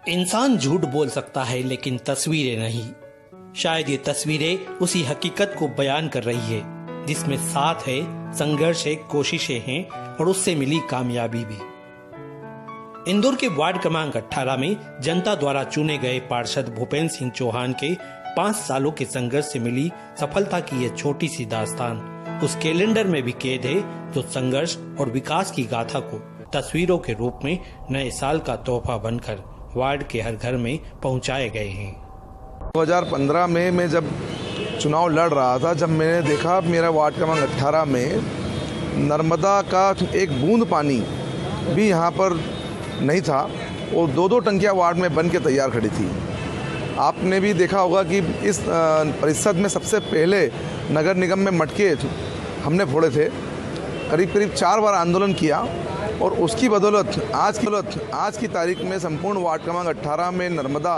इंसान झूठ बोल सकता है लेकिन तस्वीरें नहीं। शायद ये तस्वीरें उसी हकीकत को बयान कर रही है जिसमें साथ है, संघर्ष है, कोशिशें हैं और उससे मिली कामयाबी भी। इंदौर के वार्ड क्रमांक 18 में जनता द्वारा चुने गए पार्षद भूपेंद्र सिंह चौहान के 5 सालों के संघर्ष से मिली सफलता की यह छोटी सी दास्तान उस कैलेंडर में भी कैद है जो संघर्ष और विकास की गाथा को तस्वीरों के रूप में नए साल का तोहफा बनकर वार्ड के हर घर में पहुंचाए गए हैं। 2015 में मैं जब चुनाव लड़ रहा था, जब मैंने देखा मेरा वार्ड क्रमांक 18 में नर्मदा का एक बूंद पानी भी यहाँ पर नहीं था और 2-2 टंकियाँ वार्ड में बन के तैयार खड़ी थी। आपने भी देखा होगा कि इस परिषद में सबसे पहले नगर निगम में मटके हमने फोड़े थे। करीब 4 बार आंदोलन किया और उसकी बदौलत आज की तारीख में संपूर्ण वार्ड क्रमांक 18 में नर्मदा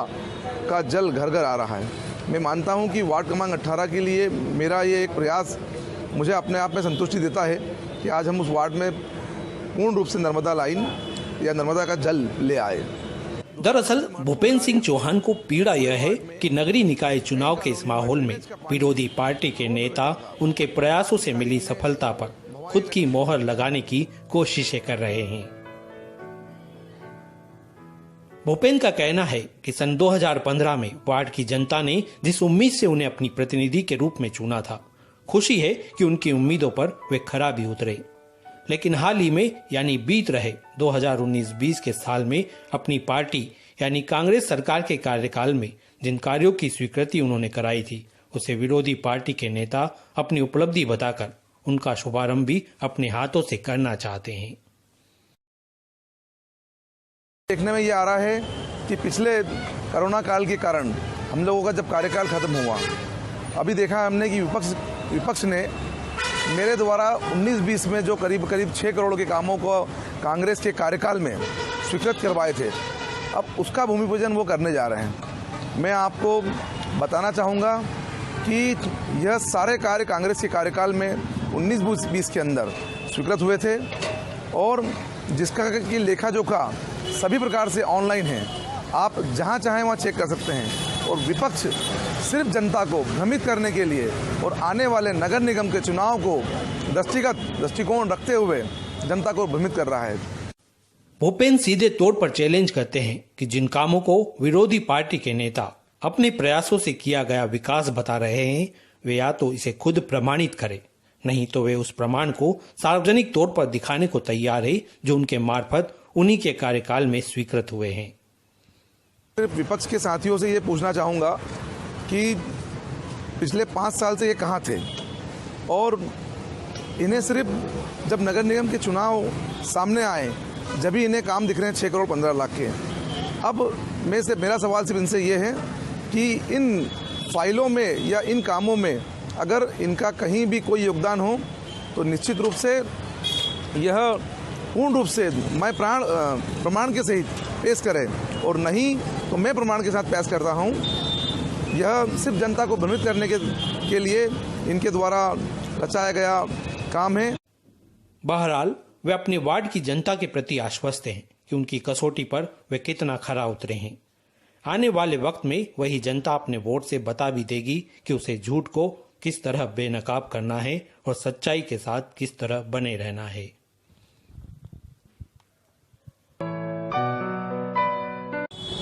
का जल घर घर आ रहा है। मैं मानता हूं कि वार्ड क्रमांक 18 के लिए मेरा ये एक प्रयास मुझे अपने आप में संतुष्टि देता है कि आज हम उस वार्ड में पूर्ण रूप से नर्मदा लाइन या नर्मदा का जल ले आए। दरअसल भूपेंद्र सिंह चौहान को पीड़ा यह है कि नगरीय निकाय चुनाव के इस माहौल में विरोधी पार्टी के नेता उनके प्रयासों से मिली सफलता पर खुद की मोहर लगाने की कोशिशें कर रहे हैं। भूपेंद्र का कहना है कि सन 2015 में वार्ड की जनता ने जिस उम्मीद से उन्हें अपनी प्रतिनिधि के रूप में चुना था, खुशी है कि उनकी उम्मीदों पर वे खरा भी उतरे। लेकिन हाल ही में यानी बीत रहे 2019-20 के साल में अपनी पार्टी यानी कांग्रेस सरकार के कार्यकाल में जिन कार्यों की स्वीकृति उन्होंने कराई थी, उसे विरोधी पार्टी के नेता अपनी उपलब्धि बताकर उनका शुभारंभ भी अपने हाथों से करना चाहते हैं। देखने में ये आ रहा है कि पिछले कोरोना काल के कारण हम लोगों का जब कार्यकाल खत्म हुआ, अभी देखा हमने कि विपक्ष ने मेरे द्वारा 19-20 में जो करीब 6 करोड़ के कामों को कांग्रेस के कार्यकाल में स्वीकृत करवाए थे, अब उसका भूमि पूजन वो करने जा रहे हैं। मैं आपको बताना चाहूँगा कि यह सारे कार्य कांग्रेस के कार्यकाल में 19-20 के अंदर स्वीकृत हुए थे और जिसका की लेखा जोखा सभी प्रकार से ऑनलाइन है। आप जहां चाहें वहां चेक कर सकते हैं। और विपक्ष सिर्फ जनता को भ्रमित करने के लिए और आने वाले नगर निगम के चुनाव को दृष्टिकोण रखते हुए जनता को भ्रमित कर रहा है। भूपेंद्र सीधे तौर पर चैलेंज करते हैं कि जिन कामों को विरोधी पार्टी के नेता अपने प्रयासों से किया गया विकास बता रहे हैं, वे या तो इसे खुद प्रमाणित करें, नहीं तो वे उस प्रमाण को सार्वजनिक तौर पर दिखाने को तैयार है जो उनके मार्फत उन्हीं के कार्यकाल में स्वीकृत हुए हैं। विपक्ष के साथियों से ये पूछना चाहूँगा कि पिछले 5 साल से ये कहाँ थे और इन्हें सिर्फ जब नगर निगम के चुनाव सामने आए जब ही इन्हें काम दिख रहे हैं 6 करोड़ 15 लाख के। अब मेरा सवाल सिर्फ इनसे ये है कि इन फाइलों में या इन कामों में अगर इनका कहीं भी कोई योगदान हो तो निश्चित रूप से यह पूर्ण रूप से मैं प्रमाण के सहित पेश करें और नहीं तो मैं प्रमाण के साथ पेश करता हूं। यह सिर्फ जनता को भ्रमित करने के लिए इनके द्वारा रचाया गया काम है। बहरहाल वे अपने वार्ड की जनता के प्रति आश्वस्त हैं कि उनकी कसौटी पर वे कितना खरा उतरे हैं। आने वाले वक्त में वही जनता अपने वोट से बता भी देगी कि उसे झूठ को किस तरह बेनकाब करना है और सच्चाई के साथ किस तरह बने रहना है।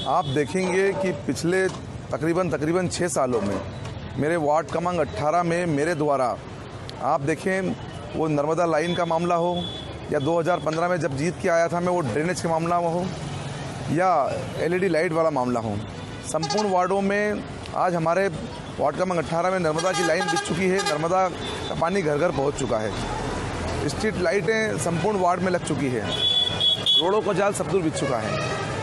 आप देखेंगे कि पिछले तकरीबन 6 सालों में मेरे वार्ड क्रमांक 18 में मेरे द्वारा आप देखें वो नर्मदा लाइन का मामला हो या 2015 में जब जीत के आया था मैं वो ड्रेनेज का मामला हो या LED लाइट वाला मामला हो, संपूर्ण वार्डों में आज हमारे वार्ड क्रमांक 18 में नर्मदा की लाइन बिछ चुकी है। नर्मदा का पानी घर घर पहुँच चुका है। स्ट्रीट लाइटें संपूर्ण वार्ड में लग चुकी है। रोडों का जाल सब दूर बिछ चुका है।